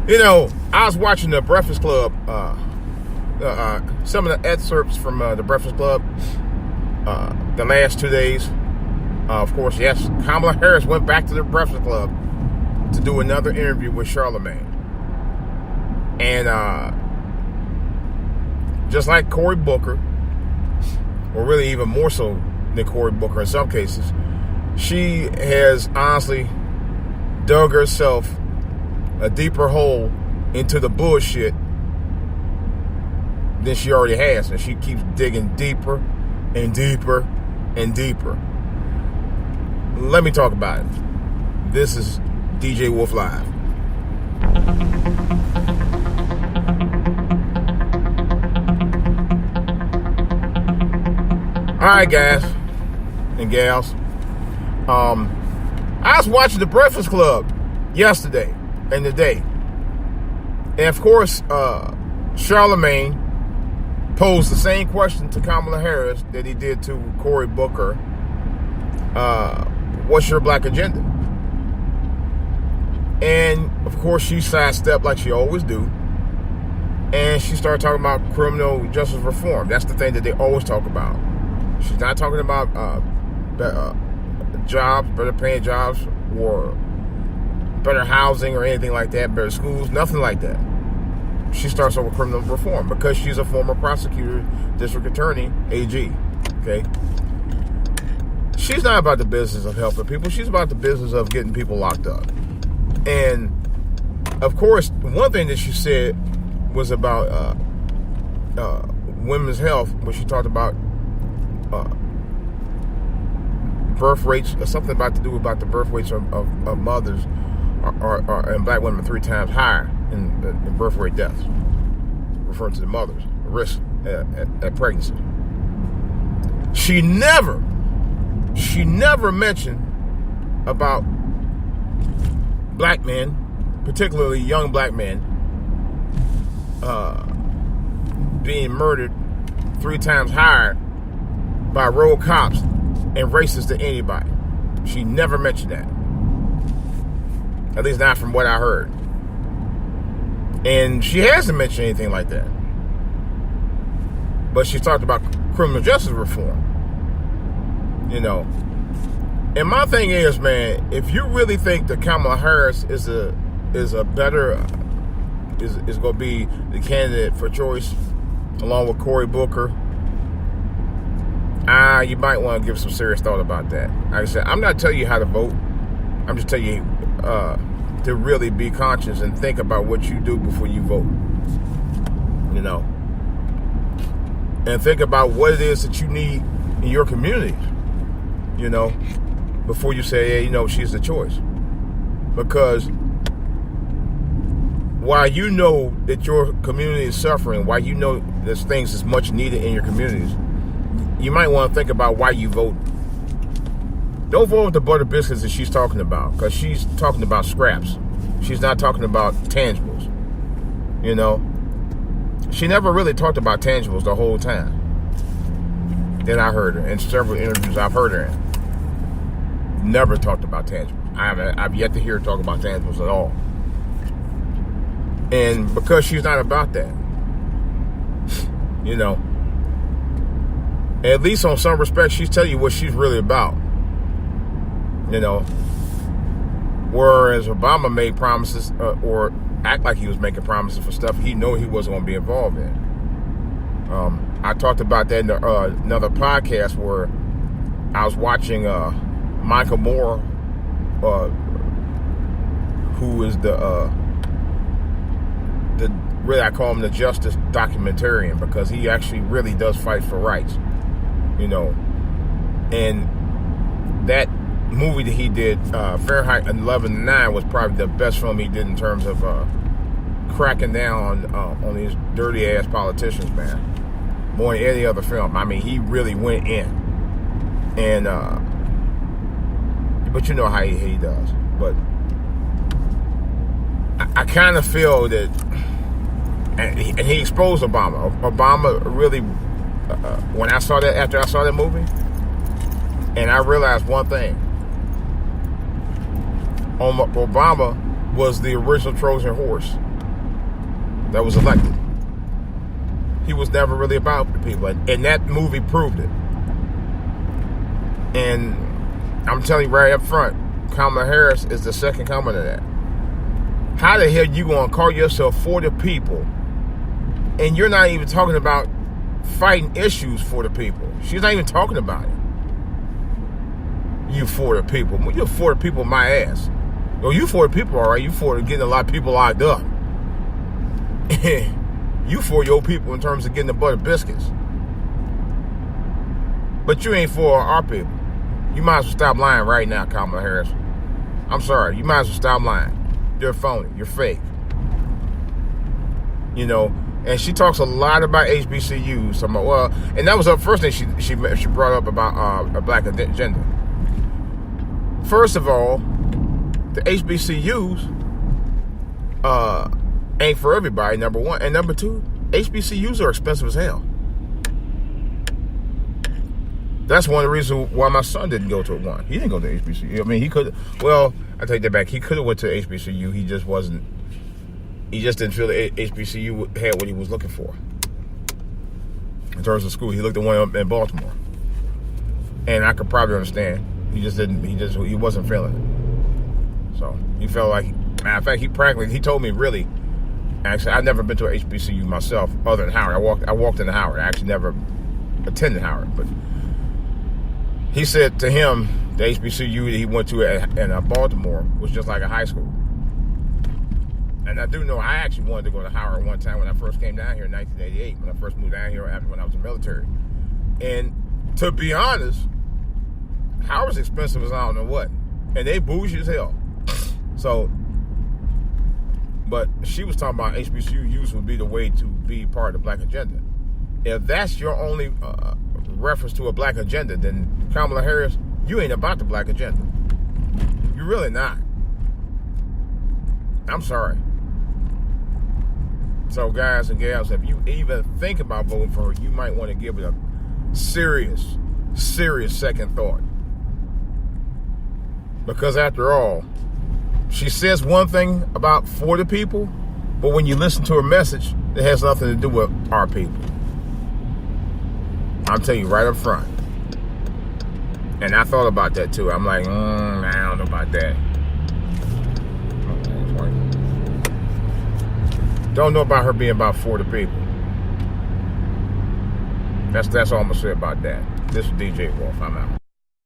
You know, I was watching the Breakfast Club, some of the excerpts from the Breakfast Club the last 2 days. Of course, yes, Kamala Harris went back to the Breakfast Club to do another interview with Charlemagne. And just like Cory Booker, or really even more so than Cory Booker in some cases, she has honestly dug herself a deeper hole into the bullshit than she already has. And she keeps digging deeper and deeper and deeper. Let me talk about it. This is DJ Wolf Live. All right, guys and gals. I was watching the Breakfast Club yesterday and today. And of course, Charlemagne posed the same question to Kamala Harris that he did to Cory Booker. What's your black agenda? And of course, she sidestepped like she always do. And she started talking about criminal justice reform. That's the thing that they always talk about. She's not talking about jobs, better paying jobs, or better housing or anything like that, better schools, nothing like that. She starts off with criminal reform because she's a former prosecutor, district attorney, AG. Okay? She's not about the business of helping people. She's about the business of getting people locked up. And, of course, one thing that she said was about women's health, when she talked about birth rates, or something about to do about the birth rates of mothers and black women 3 times higher in birth rate deaths, referring to the mothers' risk at pregnancy. She never mentioned about black men, particularly young black men, being murdered 3 times higher by road cops and racist to anybody. She never mentioned that. At least not from what I heard. And she hasn't mentioned anything like that. But she talked about criminal justice reform. You know. And my thing is, man, if you really think that Kamala Harris is going to be the candidate for choice along with Cory Booker, you might want to give some serious thought about that. Like I said, I'm not telling you how to vote. I'm just telling you to really be conscious and think about what you do before you vote. You know. And think about what it is that you need in your community. You know. Before you say, hey, you know, she's the choice. Because while you know that your community is suffering, while you know there's things that's much needed in your communities, you might want to think about why you vote. Don't vote with the butter biscuits that she's talking about, because she's talking about scraps. She's not talking about tangibles. You know? She never really talked about tangibles the whole time that I heard her. In several interviews I've heard her in. Never talked about tangibles. I've yet to hear her talk about tangibles at all. And because she's not about that, you know, at least on some respects, she's telling you what she's really about. You know, whereas Obama made promises or act like he was making promises for stuff he knew he wasn't going to be involved in. I talked about that in another podcast where I was watching Michael Moore, who is really, I call him the justice documentarian, because he actually really does fight for rights, you know. And that movie that he did, Fahrenheit 11/9, was probably the best film he did in terms of cracking down on these dirty ass politicians, man, more than any other film. I mean, he really went in, and but you know how he does. But I kind of feel that, and he exposed Obama. Obama really, when I saw that, after I saw that movie, and I realized one thing: Obama was the original Trojan horse that was elected. He was never really about the people. And that movie proved it. And I'm telling you right up front, Kamala Harris is the second coming of that. How the hell you gonna call yourself for the people and you're not even talking about fighting issues for the people? She's not even talking about it. You for the people. Well, you're for the people, my ass. Well, you for the people, all right. You for getting a lot of people locked up. You for your people in terms of getting the butter biscuits. But you ain't for our people. You might as well stop lying right now, Kamala Harris. I'm sorry. You might as well stop lying. You're phony. You're fake. You know, and she talks a lot about HBCUs. And that was the first thing she brought up about a black agenda. First of all, the HBCUs ain't for everybody, number one. And number two, HBCUs are expensive as hell. That's one of the reasons why my son didn't go to one. He didn't go to HBCU. I mean, he could. Well, I take that back. He could have went to HBCU. He just wasn't. He just didn't feel that HBCU had what he was looking for in terms of school. He looked at one in Baltimore, and I could probably understand. He just didn't. He wasn't feeling it. So he felt like. Matter of fact, he told me really. Actually, I've never been to an HBCU myself, other than Howard. I walked into Howard. I actually never attended Howard, but he said to him, the HBCU that he went to in Baltimore was just like a high school. And I do know I actually wanted to go to Howard one time when I first came down here in 1988, when I first moved down here after when I was in the military. And to be honest, Howard's expensive as I don't know what. And they bougie as hell. So, but she was talking about HBCUs would be the way to be part of the black agenda. If that's your only reference to a black agenda, then Kamala Harris, you ain't about the black agenda. You're really not. I'm sorry. So guys and gals, if you even think about voting for her, you might want to give it a serious second thought. Because after all, she says one thing about for the people, but when you listen to her message, it has nothing to do with our people. I'll tell you right up front. And I thought about that too. I'm like, I don't know about that. Don't know about her being about for the people. That's all I'm gonna say about that. This is DJ Wolf. I'm out.